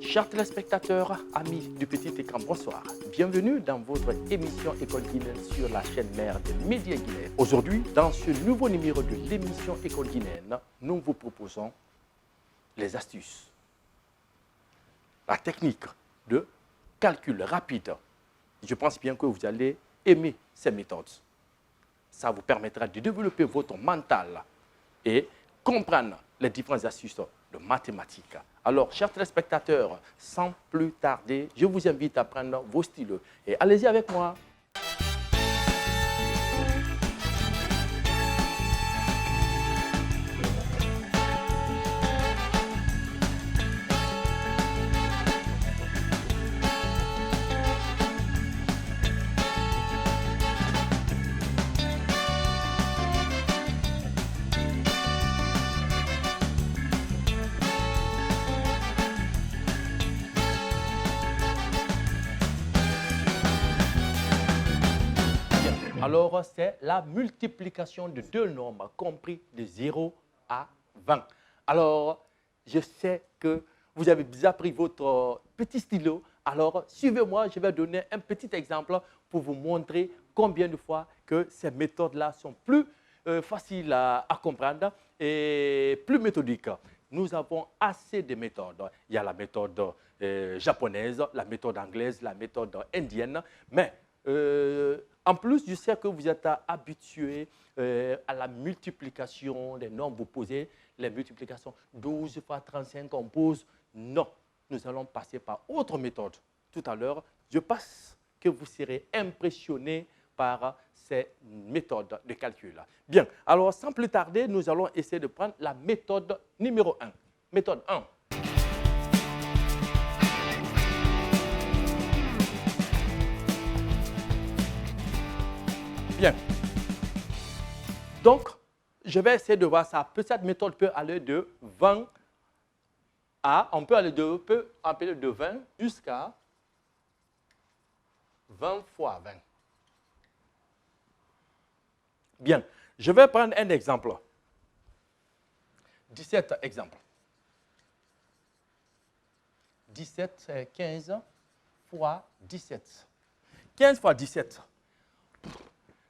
Chers téléspectateurs, amis du petit écran, bonsoir. Bienvenue dans votre émission École guinéenne sur la chaîne mère des médias guinéens. Aujourd'hui, dans ce nouveau numéro de l'émission École guinéenne, nous vous proposons les astuces, la technique de calcul rapide. Je pense bien que vous allez aimer ces méthodes. Ça vous permettra de développer votre mental et comprendre les différentes astuces de mathématiques. Alors, chers téléspectateurs, sans plus tarder, je vous invite à prendre vos stylos et allez-y avec moi. Alors, c'est la multiplication de deux nombres compris de 0 à 20. Alors, je sais que vous avez déjà pris votre petit stylo. Alors, suivez-moi, je vais donner un petit exemple pour vous montrer combien de fois que ces méthodes-là sont plus faciles à comprendre et plus méthodiques. Nous avons assez de méthodes. Il y a la méthode japonaise, la méthode anglaise, la méthode indienne, mais en plus, je sais que vous êtes habitués à la multiplication des nombres opposés, les multiplications 12 fois 35 on pose. Non, nous allons passer par autre méthode. Tout à l'heure, je pense que vous serez impressionnés par ces méthodes de calcul. Bien, alors sans plus tarder, nous allons essayer de prendre la méthode numéro 1. Méthode 1. Bien. Donc, je vais essayer de voir ça. Cette méthode peut aller de 20 à, on peut appeler de 20 jusqu'à 20 fois 20. Bien. Je vais prendre un exemple. 17 exemples. 17, c'est 15 fois 17. 15 fois 17.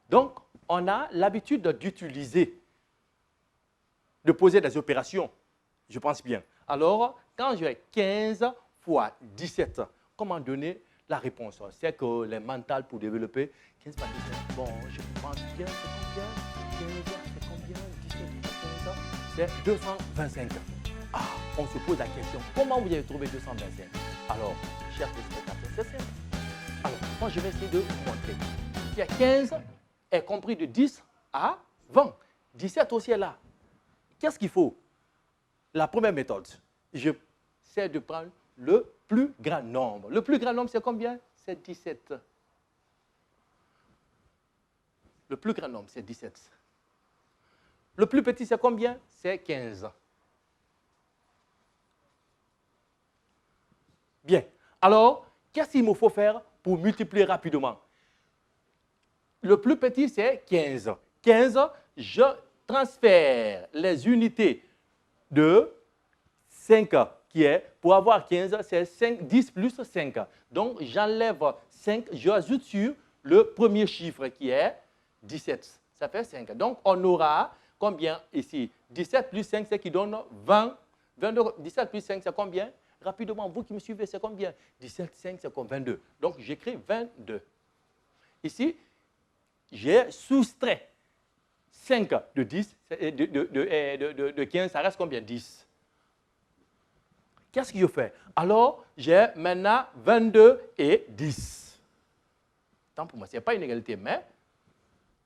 Donc, on a l'habitude d'utiliser, de poser des opérations, je pense bien. Alors, quand j'ai 15 fois 17, comment donner la réponse? C'est que les mentales pour développer 15 fois 17, bon, je pense bien, c'est combien? 15, c'est combien? 17 fois 15, c'est 225. Ah, on se pose la question, comment vous avez trouvé 225? Alors, chers téléspectateurs, c'est simple. Alors, moi, je vais essayer de vous montrer. Il y a 15 est compris de 10 à 20. 17 aussi est là. Qu'est-ce qu'il faut? La première méthode, c'est de prendre le plus grand nombre. Le plus grand nombre, c'est combien? C'est 17. Le plus grand nombre, c'est 17. Le plus petit, c'est combien? C'est 15. Bien. Alors, qu'est-ce qu'il me faut faire pour multiplier rapidement? Le plus petit, c'est 15. 15, je transfère les unités de 5, qui est, pour avoir 15, c'est 10 plus 5. Donc, j'enlève 5, j'ajoute sur le premier chiffre, qui est 17. Ça fait 5. Donc, on aura combien ici? 17 plus 5, c'est qui donne 20. 22. 17 plus 5, c'est combien? Rapidement, vous qui me suivez, c'est combien? 17, 5, c'est comme 22. Donc, j'écris 22. Ici, j'ai soustrait 5 de 10, de 15, ça reste combien? 10. Qu'est-ce que je fais? Alors, j'ai maintenant 22 et 10. Tant pour moi, ce n'est pas une égalité, mais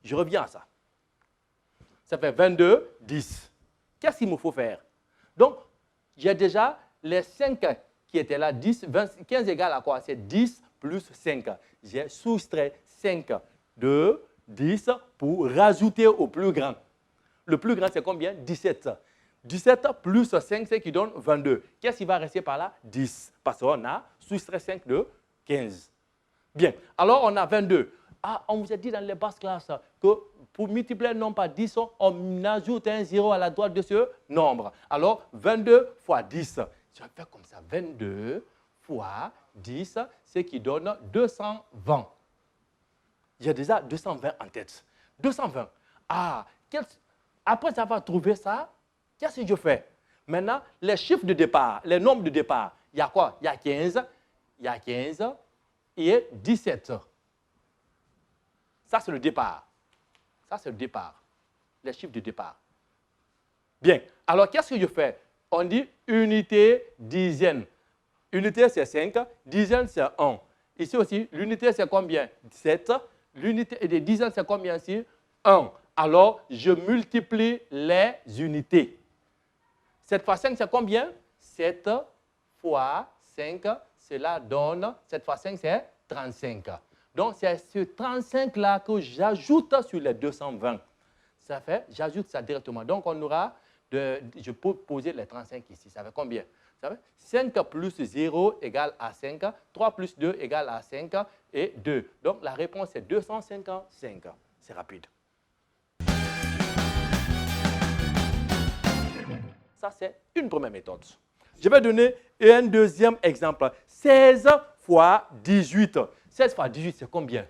je reviens à ça. Ça fait 22, 10. Qu'est-ce qu'il me faut faire? Donc, j'ai déjà les 5 qui étaient là, 10, 20, 15 égale à quoi? C'est 10 plus 5. J'ai soustrait 5 de 10 pour rajouter au plus grand. Le plus grand, c'est combien? 17. 17 plus 5, c'est qui donne 22. Qu'est-ce qui va rester par là? 10. Parce qu'on a soustrait 5 de 15. Bien. Alors, on a 22. Ah, on vous a dit dans les basses classes que pour multiplier un nombre par 10, on ajoute un 0 à la droite de ce nombre. Alors, 22 fois 10. Je vais faire comme ça. 22 fois 10, ce qui donne 220. J'ai déjà 220 en tête. 220. Ah, après avoir trouvé ça, qu'est-ce que je fais? Maintenant, les chiffres de départ, les nombres de départ, il y a quoi? Il y a 15, et 17. Ça, c'est le départ. Ça, c'est le départ. Les chiffres de départ. Bien. Alors, qu'est-ce que je fais? On dit unité, dizaine. Unité, c'est 5. Dizaine, c'est 1. Ici aussi, l'unité, c'est combien? 7. L'unité des dizaines, c'est combien ici? 1. Alors, je multiplie les unités. 7 fois 5, c'est combien? 7 fois 5, cela donne, 7 fois 5, c'est 35. Donc, c'est ce 35-là que j'ajoute sur les 220. Ça fait, j'ajoute ça directement. Donc, on aura, je peux poser les 35 ici. Ça fait combien? Ça fait 5 plus 0 égale à 5, 3 plus 2 égale à 5 et 2. Donc, la réponse est 255. C'est rapide. Ça, c'est une première méthode. Je vais donner un deuxième exemple. 16 fois 18. 16 fois 18, c'est combien?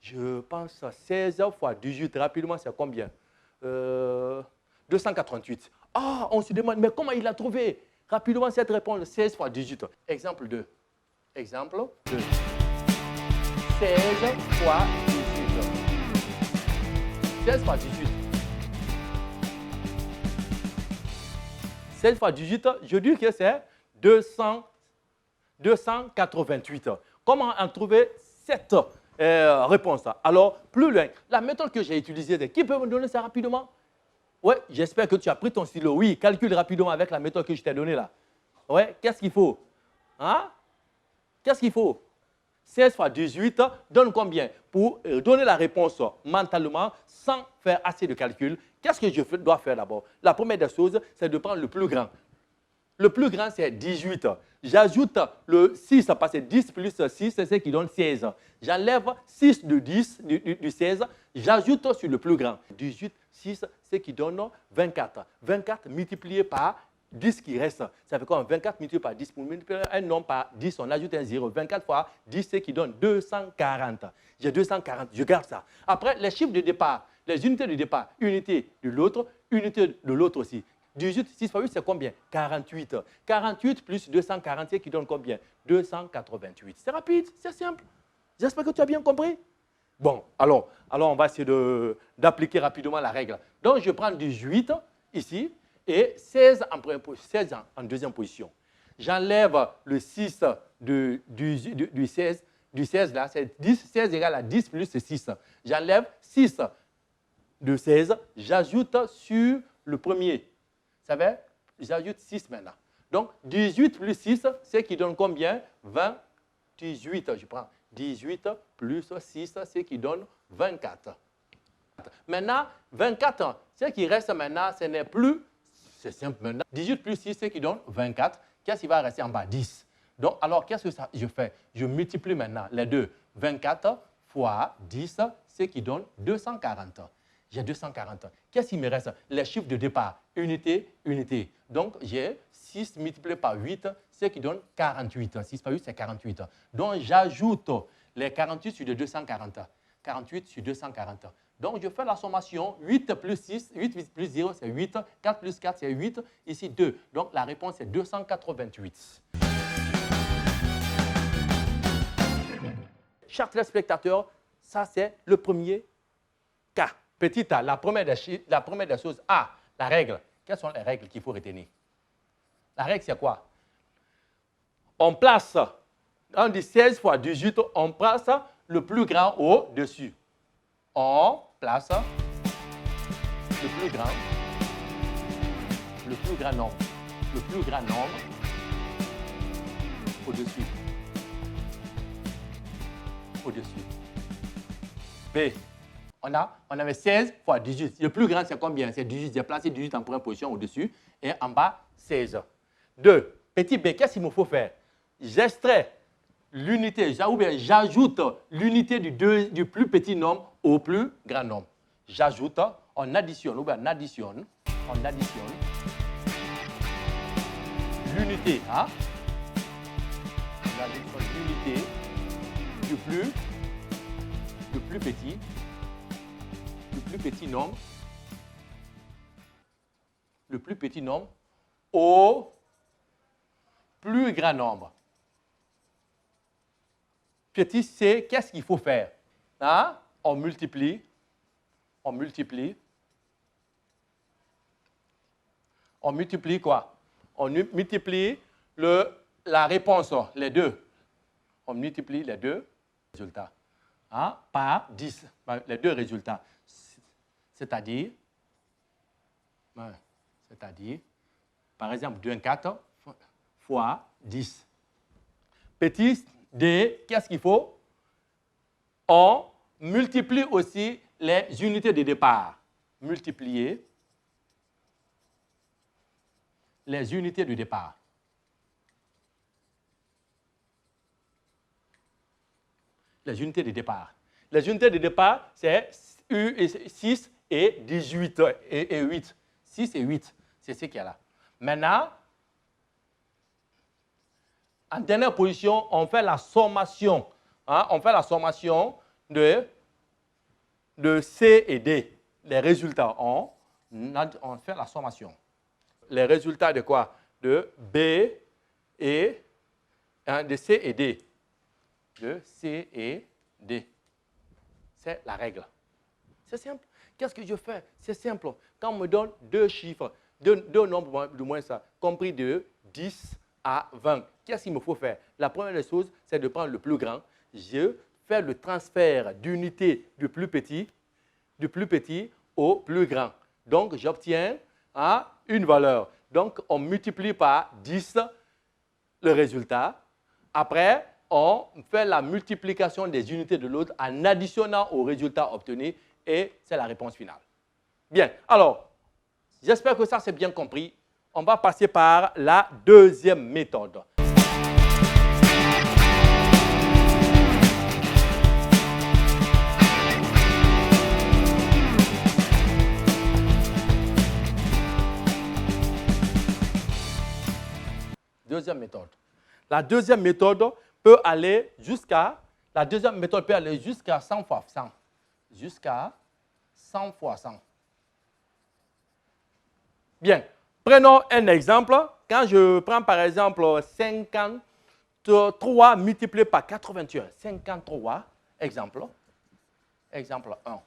Je pense 16 fois 18, rapidement, c'est combien? 288. Ah, on se demande, mais comment il a trouvé rapidement cette réponse? 16 fois 18. Exemple 2. Exemple 2. 16 fois 18. 16 fois 18. 16 fois 18, je dis que c'est 288. Comment en trouver cette réponse? Alors, plus loin, la méthode que j'ai utilisée, qui peut me donner ça rapidement? Oui, j'espère que tu as pris ton stylo. Oui, calcule rapidement avec la méthode que je t'ai donnée là. Oui, qu'est-ce qu'il faut? Hein? Qu'est-ce qu'il faut? 16 fois 18 donne combien? Pour donner la réponse mentalement, sans faire assez de calcul, qu'est-ce que je dois faire d'abord? La première des choses, c'est de prendre le plus grand. Le plus grand, c'est 18. J'ajoute le 6, parce que 10 plus 6, c'est ce qui donne 16. J'enlève 6 de 10, du 16, j'ajoute sur le plus grand. 18, 6, ce qui donne 24. 24 multiplié par 10 qui reste. Ça fait quoi? 24 multiplié par 10. Pour multiplier un nombre par 10, on ajoute un 0. 24 fois 10, ce qui donne 240. J'ai 240, je garde ça. Après, les chiffres de départ, les unités de départ, unité de l'autre aussi. 18, 6 fois 8, c'est combien? 48. 48 plus 240, qui donne combien? 288. C'est rapide, c'est simple. J'espère que tu as bien compris. Bon, alors on va essayer d'appliquer rapidement la règle. Donc, je prends 18 ici et 16 en deuxième position. J'enlève le 6 du 16. Du 16, là, c'est 10. 16 égale à 10 plus 6. J'enlève 6 de 16. J'ajoute sur le premier. Ça veut dire, j'ajoute 6 maintenant. Donc, 18 plus 6, c'est qui donne combien? 28. Je prends 18 plus 6, c'est qui donne 24. Maintenant, 24, ce qui reste maintenant, ce n'est plus, c'est simple maintenant. 18 plus 6, c'est qui donne 24. Qu'est-ce qui va rester en bas? 10. Donc, alors, qu'est-ce que je fais? Je multiplie maintenant les deux. 24 fois 10, c'est qui donne 240. J'ai 240. Qu'est-ce qui me reste? Les chiffres de départ. Unité, unité. Donc, j'ai 6 multiplié par 8, ce qui donne 48. 6 par 8, c'est 48. Donc, j'ajoute les 48 sur les 240. 48 sur 240. Donc, je fais la sommation. 8 plus 6, 8 plus 0, c'est 8. 4 plus 4, c'est 8. Ici, 2. Donc, la réponse est 288. Chers téléspectateurs, ça, c'est le premier cas. Petit a, la première des choses, A, la règle. Quelles sont les règles qu'il faut retenir? La règle, c'est quoi? On place, on dit 16 fois 18, on place le plus grand au-dessus. On place le plus grand nombre au-dessus. B. On avait 16 fois 18. Le plus grand, c'est combien? C'est 18. J'ai placé 18 en première position au-dessus et en bas, 16. 2. Petit b, qu'est-ce qu'il me faut faire? J'extrais l'unité, ou bien j'ajoute l'unité du plus petit nombre au plus grand nombre. j'ajoute, on additionne l'unité, hein? On additionne l'unité du plus petit nombre au plus grand nombre. Petit c, qu'est-ce qu'il faut faire? Hein? On multiplie quoi? On multiplie la réponse, les deux. On multiplie les deux résultats, hein, par 10, les deux résultats. C'est-à-dire, par exemple, 2,4 fois 10. Petit d, qu'est-ce qu'il faut? On multiplie aussi les unités de départ. Multiplier les unités de départ. Les unités de départ. Les unités de départ, c'est 6 et 18 et 8. 6 et 8, c'est ce qu'il y a là. Maintenant, en dernière position, on fait la sommation. Hein, on fait la sommation de C et D. Les résultats, on fait la sommation. Les résultats de quoi? De B et de C et D. De C et D. C'est la règle. C'est simple. Qu'est-ce que je fais? C'est simple. Quand on me donne deux chiffres, deux nombres du moins ça, compris de 10 à 20, qu'est-ce qu'il me faut faire? La première des choses, c'est de prendre le plus grand. Je fais le transfert d'unité du plus petit au plus grand. Donc, j'obtiens une valeur. Donc, on multiplie par 10 le résultat. Après, on fait la multiplication des unités de l'autre en additionnant au résultat obtenu et c'est la réponse finale. Bien, alors, j'espère que ça c'est bien compris. On va passer par la deuxième méthode. Deuxième méthode. La deuxième méthode peut aller jusqu'à 100 fois 100. Jusqu'à 100 fois 100. Bien, prenons un exemple. Quand je prends par exemple 53 multiplié par 81. 53, exemple 1.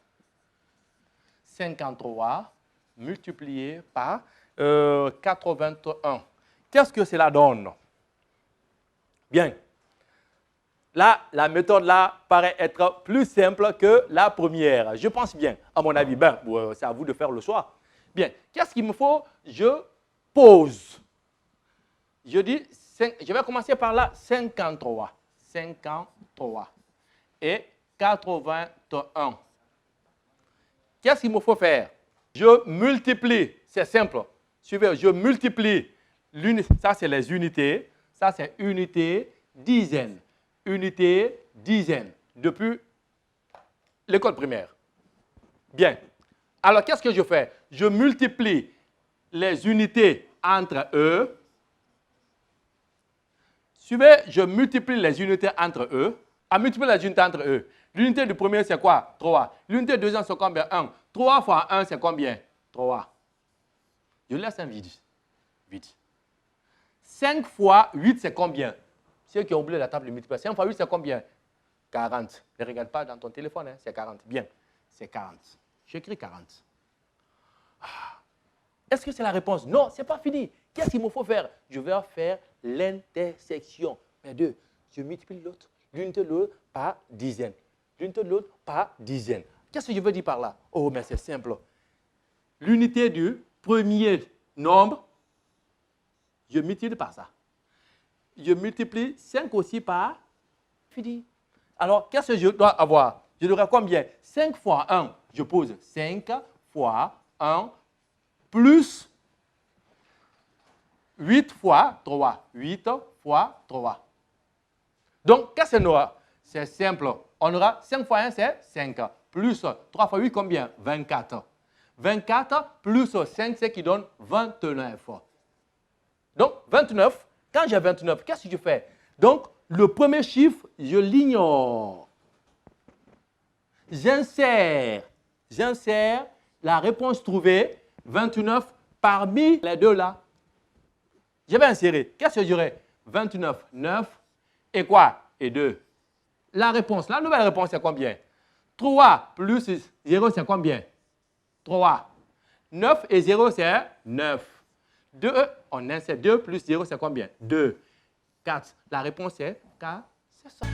53 multiplié par 81. Qu'est-ce que cela donne? Bien. Là, la méthode là paraît être plus simple que la première. Je pense bien, à mon avis. Ben, c'est à vous de faire le choix. Bien, qu'est-ce qu'il me faut? Je pose. Je dis, je vais commencer par là, 53. 53 et 81. Qu'est-ce qu'il me faut faire? Je multiplie, c'est simple. Suivez, je multiplie, ça c'est les unités, ça c'est unité, dizaine. Unité, dizaine, depuis l'école primaire. Bien. Alors, qu'est-ce que je fais? Je multiplie les unités entre eux. Suivez, je multiplie les unités entre eux. À multiplier les unités entre eux. L'unité du premier, c'est quoi? 3. L'unité du deuxième, c'est combien? 1. 3 fois 1, c'est combien? 3. Je laisse un vide. 5 fois 8, c'est combien? Ceux qui ont oublié la table de multiplication. 5 fois 8, c'est combien? 40. Ne regarde pas dans ton téléphone, hein, c'est 40. Bien, c'est 40. J'écris 40. Est-ce que c'est la réponse? Non, ce n'est pas fini. Qu'est-ce qu'il me faut faire? Je vais faire l'intersection. Mais deux, je multiplie l'autre, l'unité de l'autre par dizaine. L'unité de l'autre par dizaine. Qu'est-ce que je veux dire par là? Oh, mais c'est simple. L'unité du premier nombre, je multiplie par ça. Je multiplie 5 aussi par fini. Alors, qu'est-ce que je dois avoir? Je devrais combien? 5 fois 1, je pose 5 fois 1 plus 8 fois 3. 8 fois 3. Donc, qu'est-ce qu'on aura? C'est simple. On aura 5 fois 1, c'est 5. plus 3 fois 8, combien? 24. 24 plus 5, c'est qui donne 29. Donc, 29, quand j'ai 29, qu'est-ce que je fais? Donc, le premier chiffre, je l'ignore. J'insère la réponse trouvée, 29, parmi les deux là. Je vais insérer. Qu'est-ce que j'aurai? 29, 9 et quoi? Et 2. La réponse, la nouvelle réponse, c'est combien? 3 plus 0, c'est combien? 3. 9 et 0, c'est 9. 2, on insère 2 plus 0, c'est combien? 2. 4. La réponse est 4. C'est ça.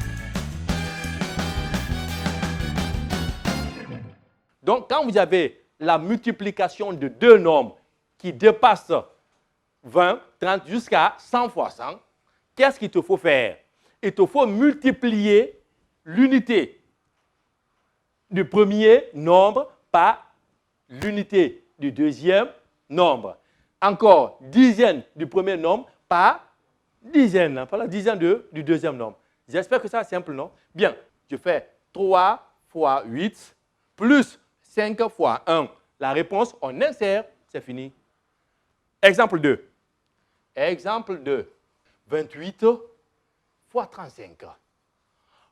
Donc, quand vous avez la multiplication de deux nombres qui dépassent 20, 30 jusqu'à 100 fois 100, qu'est-ce qu'il te faut faire? Il te faut multiplier l'unité du premier nombre par l'unité du deuxième nombre. Encore, dizaine du premier nombre par dizaine, par la dizaine du deuxième nombre. J'espère que ça c'est simple, non? Bien, je fais 3 fois 8 plus 5 fois 1. La réponse, on insère, c'est fini. Exemple 2. Exemple 2. 28 fois 35.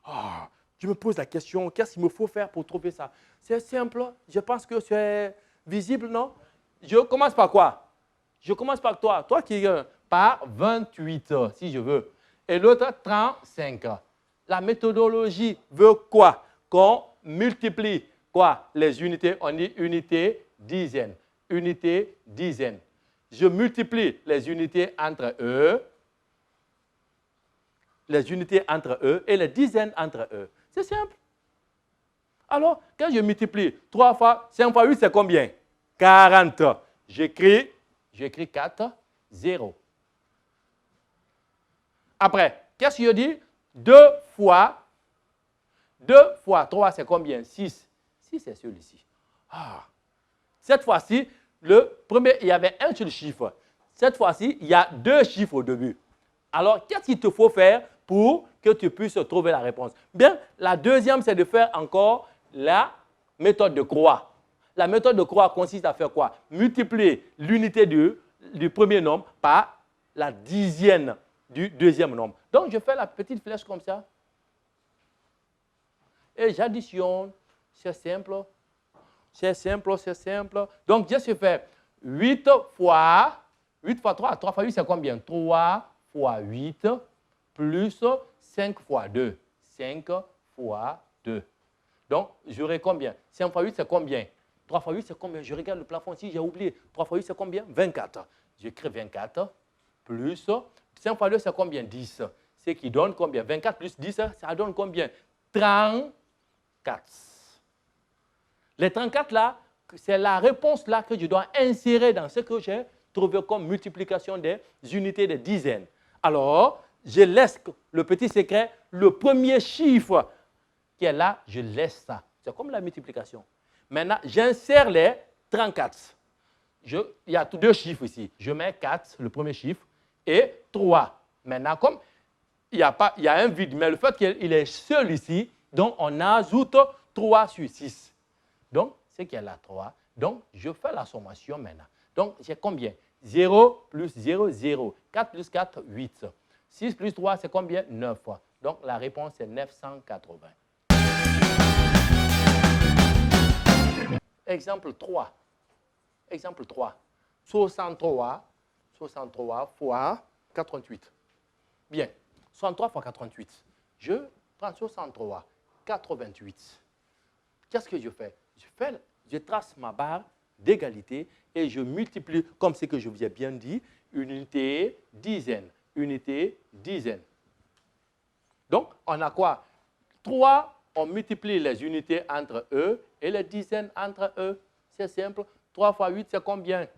Ah, je me pose la question, qu'est-ce qu'il me faut faire pour trouver ça? C'est simple, je pense que c'est visible, non? Je commence par quoi? Je commence par toi. Toi qui par 28, si je veux. Et l'autre, 35. La méthodologie veut quoi? Qu'on multiplie quoi? Les unités, on dit unité, dizaine. Unité, dizaine. Je multiplie les unités entre eux. Les unités entre eux et les dizaines entre eux. C'est simple. Alors, quand je multiplie 3 fois 5 fois 8, c'est combien? 40. J'écris 4, 0. Après, qu'est-ce que je dis? 2 fois 3, c'est combien? 6. 6, c'est celui-ci. Ah. Cette fois-ci, le premier, il y avait un seul chiffre. Cette fois-ci, il y a 2 chiffres au début. Alors, qu'est-ce qu'il te faut faire pour que tu puisses trouver la réponse? Bien, la deuxième, c'est de faire encore la méthode de croix. La méthode de croix consiste à faire quoi? Multiplier l'unité du premier nombre par la dizaine du deuxième nombre. Donc, je fais la petite flèche comme ça. Et j'additionne. C'est simple. C'est simple, c'est simple. Donc, je fais 8 fois 3. 3 fois 8, c'est combien? 3 fois 8 plus 5 fois 2. 5 fois 2. Donc, j'aurai combien? 5 fois 8, c'est combien? 3 fois 8, c'est combien? Je regarde le plafond ici, j'ai oublié. 3 fois 8, c'est combien? 24. J'écris 24 plus 5 fois 2, c'est combien? 10. Ce qui donne combien? 24 plus 10, ça donne combien? 34. Les 34 là, c'est la réponse là que je dois insérer dans ce que j'ai trouvé comme multiplication des unités des dizaines. Alors, je laisse le petit secret, le premier chiffre qui est là, je laisse ça. C'est comme la multiplication. Maintenant, j'insère les 34. Il y a 2 chiffres ici. Je mets 4, le premier chiffre, et 3. Maintenant, comme il y a un vide, mais le fait qu'il est seul ici, donc on ajoute 3 sur 6. Donc, c'est qu'il y a là 3. Donc, je fais la sommation maintenant. Donc, j'ai combien? 0 plus 0, 0. 4 plus 4, 8. 6 plus 3, c'est combien? 9. Donc, la réponse est 980. Exemple 3. Exemple 3. 63 fois 88. Bien. 63 fois 88. Je prends 63. 88. Qu'est-ce que je fais? Je trace ma barre d'égalité et je multiplie, comme ce que je vous ai bien dit, unité, dizaine. Unité, dizaine. Donc, on a quoi? 3, on multiplie les unités entre eux et les dizaines entre eux. C'est simple. 3 fois 8, c'est combien?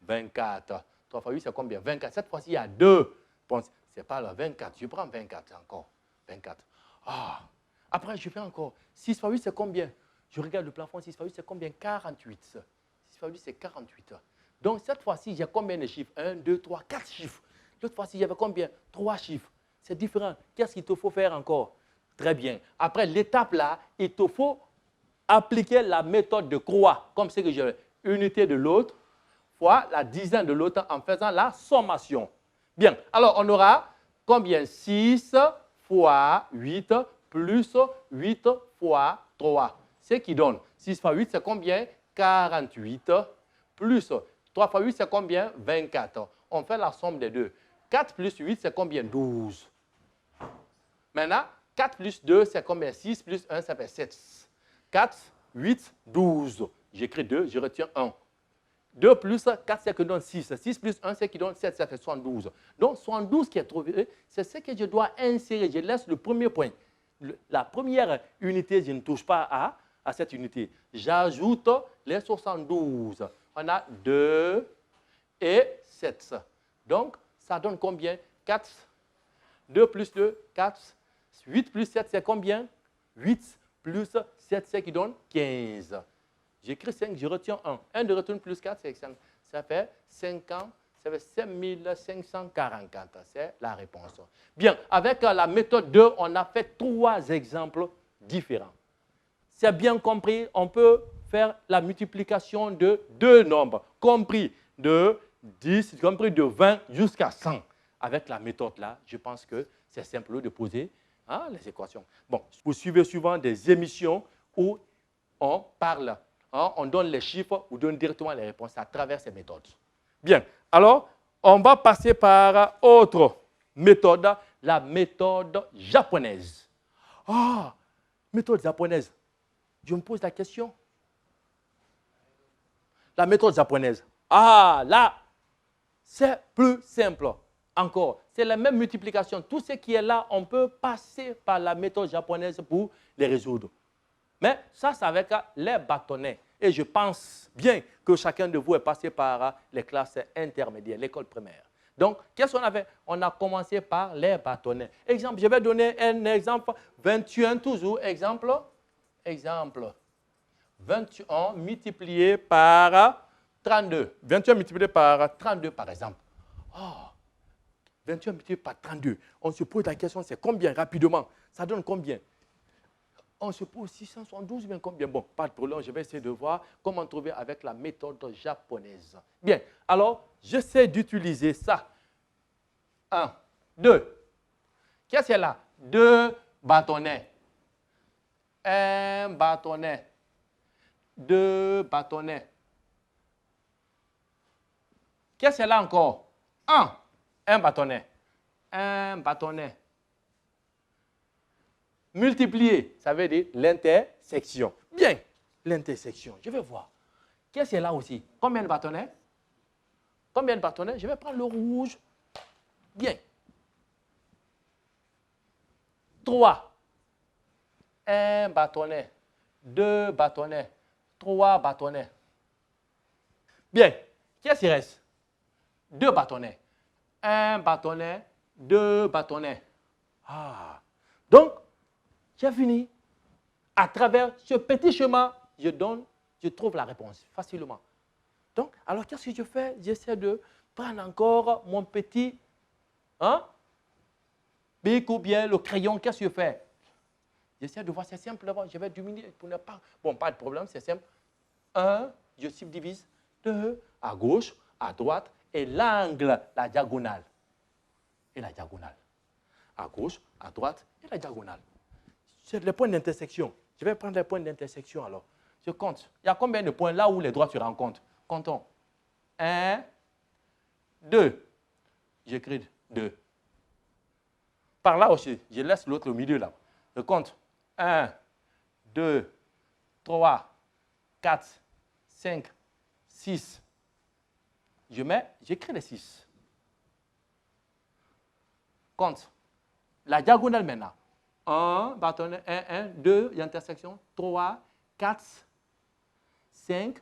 24. 3 fois 8, c'est combien? 24. Cette fois-ci, il y a 2. Bon, ce n'est pas le 24. Je prends 24 encore. 24. Ah. Après, je fais encore. 6 fois 8, c'est combien? Je regarde le plafond. 6 fois 8, c'est combien? 48. 6 fois 8, c'est 48. Donc, cette fois-ci, j'ai combien de chiffres? 1, 2, 3, 4 chiffres. L'autre fois-ci, il y avait combien? 3 chiffres. C'est différent. Qu'est-ce qu'il te faut faire encore? Très bien. Après l'étape là, il te faut appliquer la méthode de croix, comme c'est que j'ai unité de l'autre fois la dizaine de l'autre en faisant la sommation. Bien, alors on aura combien? 6 fois 8 plus 8 fois 3. Ce qui donne 6 fois 8, c'est combien? 48. Plus 3 fois 8, c'est combien? 24. On fait la somme des deux. 4 plus 8, c'est combien? 12. Maintenant, 4 plus 2, c'est combien? 6 plus 1, ça fait 7. 4, 8, 12. J'écris 2, je retiens 1. 2 plus 4, c'est qui donne 6. 6 plus 1, c'est qui donne 7, ça fait 72. Donc, 72 qui est trouvé, c'est ce que je dois insérer. Je laisse le premier point. La première unité, je ne touche pas à cette unité. J'ajoute les 72. On a 2 et 7. Donc, ça donne combien? 4. 2 plus 2, 4. 8 plus 7, c'est combien? 8 plus 7, c'est qui donne 15. J'écris 5, je retiens 1. 1 de retourne plus 4, c'est 5. Ça fait 50, ça fait 5544. C'est la réponse. Bien, avec la méthode 2, on a fait 3 exemples différents. C'est bien compris, on peut faire la multiplication de 2 nombres, compris de 10, compris de 20 jusqu'à 100. Avec la méthode là, je pense que c'est simple de poser les équations. Bon, vous suivez souvent des émissions où on parle, on donne les chiffres ou donne directement les réponses à travers ces méthodes. Bien, alors, on va passer par autre méthode, la méthode japonaise. Ah, méthode japonaise. Je me pose la question. La méthode japonaise. Ah, là, c'est plus simple. Encore, c'est la même multiplication. Tout ce qui est là, on peut passer par la méthode japonaise pour les résoudre. Mais ça, c'est avec les bâtonnets. Et je pense bien que chacun de vous est passé par les classes intermédiaires, l'école primaire. Donc, qu'est-ce qu'on a fait? On a commencé par les bâtonnets. Exemple, je vais donner un exemple. 21 toujours. Exemple. 21 multiplié par 32. 21 multiplié par 32, par exemple. Oh, 21 multiplié par 32. On se pose la question, c'est combien rapidement? Ça donne combien? On se pose 672, mais combien? Bon, pas de problème, je vais essayer de voir comment trouver avec la méthode japonaise. Bien, alors, j'essaie d'utiliser ça. 1, 2. Qu'est-ce qu'il y a là? 2 bâtonnets. 1 bâtonnet. 2 bâtonnets. Qu'est-ce qu'il y a là encore? 1 bâtonnet. 1 bâtonnet. Multiplier, ça veut dire l'intersection. Bien, l'intersection, je vais voir. Qu'est-ce qu'il y a là aussi? Combien de bâtonnets? Combien de bâtonnets? Je vais prendre le rouge. Bien. 3. 1 bâtonnet. 2 bâtonnets. 3 bâtonnets. Bien. Qu'est-ce qui reste? 2 bâtonnets. 1 bâtonnet. 2 bâtonnets. Ah. Donc, j'ai fini. À travers ce petit chemin, je trouve la réponse facilement. Donc, alors qu'est-ce que je fais? J'essaie de prendre encore mon petit bic ou bien le crayon. Qu'est-ce que je fais? J'essaie de voir, c'est simple d'abord. Je vais diminuer pour ne pas. Bon, pas de problème, c'est simple. 1, je subdivise. 2, à gauche, à droite, et l'angle, la diagonale. Et la diagonale. À gauche, à droite, et la diagonale. C'est les points d'intersection. Je vais prendre les points d'intersection alors. Je compte. Il y a combien de points là où les droits se rencontrent? Comptons. 1, 2. J'écris 2. Par là aussi, je laisse l'autre au milieu là. Je compte. 1, 2, 3, 4, 5, 6. J'écris les 6. Compte. La diagonale maintenant. 1, bâtonnet, 1, 2, intersection, 3, 4, 5,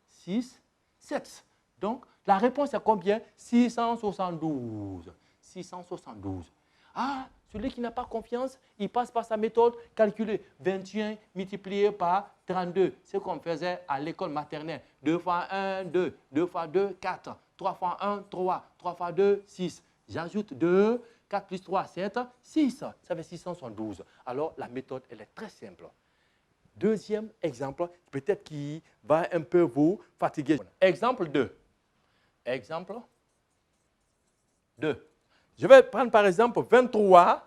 6, 7. Donc, la réponse est combien? 672. 672. Ah, celui qui n'a pas confiance, il passe par sa méthode, calculer 21 multiplié par 32. C'est ce qu'on faisait à l'école maternelle. 2 fois 1, 2. 2 fois 2, 4. 3 fois 1, 3. 3 fois 2, 6. J'ajoute 2. 4 plus 3, 7, 6. Ça fait 672. Alors, la méthode, elle est très simple. Deuxième exemple, peut-être qui va un peu vous fatiguer. Exemple 2. Exemple 2. Je vais prendre par exemple 23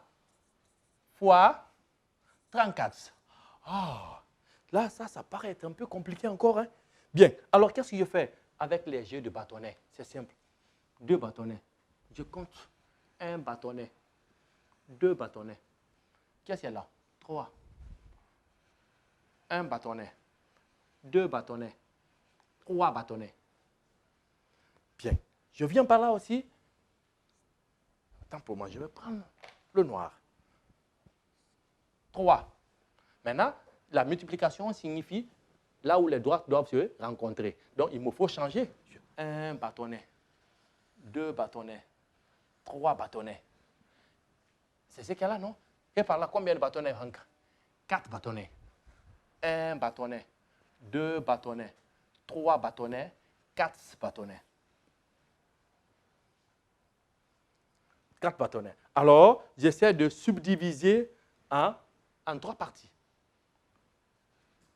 fois 34. Ah, là, ça paraît être un peu compliqué encore. Hein? Bien, alors qu'est-ce que je fais avec les jeux de bâtonnets? C'est simple. 2 bâtonnets. Je compte 1 bâtonnet, 2 bâtonnets. Qu'est-ce qu'il y a là? 3. 1 bâtonnet, 2 bâtonnets, 3 bâtonnets. Bien, je viens par là aussi. Attends pour moi, je vais prendre le noir. 3. Maintenant, la multiplication signifie là où les doigts doivent se rencontrer. Donc, il me faut changer. 1 bâtonnet, 2 bâtonnets, 3 bâtonnets. C'est ce qu'il y a là, non? Et par là, combien de bâtonnets rentrent? 4 bâtonnets. 1 bâtonnet, 2 bâtonnets, 3 bâtonnets, 4 bâtonnets. 4 bâtonnets. Alors, j'essaie de subdiviser en 3 parties.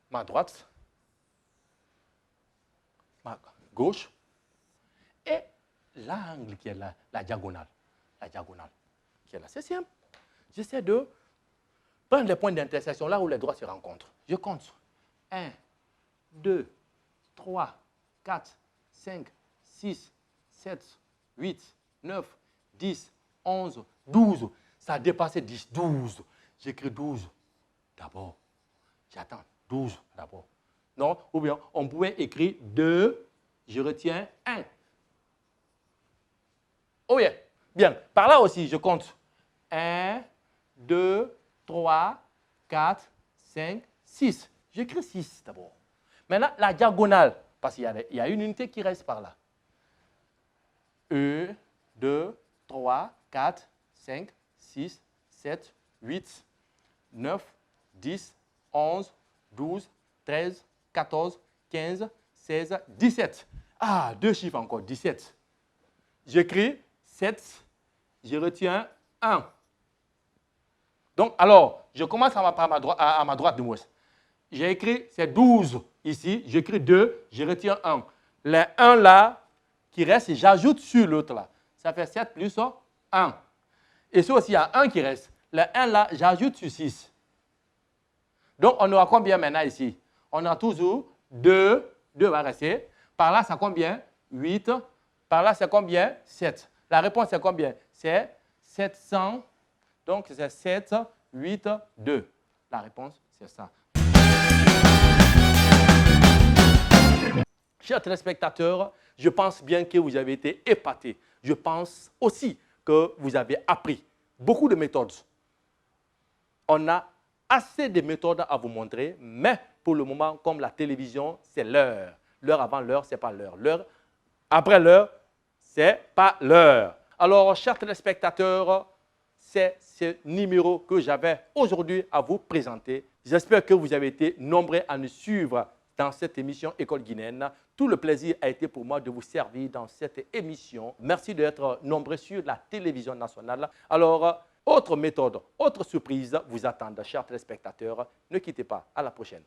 Ma droite, ma gauche et l'angle qui est là, la diagonale. La diagonale qui est là. C'est simple. J'essaie de prendre les points d'intersection là où les droits se rencontrent. Je compte. 1, 2, 3, 4, 5, 6, 7, 8, 9, 10, 11, 12. Ça a dépassé 10, 12. J'écris 12 d'abord. J'attends 12 d'abord. Non, ou bien on pouvait écrire 2, je retiens 1. Oh yeah. Bien, par là aussi, je compte 1, 2, 3, 4, 5, 6. J'écris 6 d'abord. Maintenant, la diagonale, parce qu'il y a une unité qui reste par là. 1, 2, 3, 4, 5, 6, 7, 8, 9, 10, 11, 12, 13, 14, 15, 16, 17. Ah, 2 chiffres encore, 17. J'écris 7, je retiens 1. Donc, alors, je commence à ma droite de moi. J'ai écrit, c'est 12 ici, j'écris 2, je retiens 1. Le 1 là, qui reste, j'ajoute sur l'autre là. Ça fait 7 plus 1. Et ça aussi, il y a 1 qui reste. Le 1 là, j'ajoute sur 6. Donc, on aura combien maintenant ici? On a toujours 2, 2 va rester. Par là, c'est combien? 8. Par là, c'est combien? 7. La réponse, c'est combien? C'est 700. Donc, c'est 7, 8, 2. La réponse, c'est ça. Chers téléspectateurs, je pense bien que vous avez été épatés. Je pense aussi que vous avez appris beaucoup de méthodes. On a assez de méthodes à vous montrer, mais pour le moment, comme la télévision, c'est l'heure. L'heure avant l'heure, ce n'est pas l'heure. L'heure après l'heure, ce n'est pas l'heure. Alors, chers téléspectateurs, c'est ce numéro que j'avais aujourd'hui à vous présenter. J'espère que vous avez été nombreux à nous suivre dans cette émission École guinéenne. Tout le plaisir a été pour moi de vous servir dans cette émission. Merci d'être nombreux sur la télévision nationale. Alors, autre méthode, autre surprise vous attendent, chers téléspectateurs. Ne quittez pas. À la prochaine.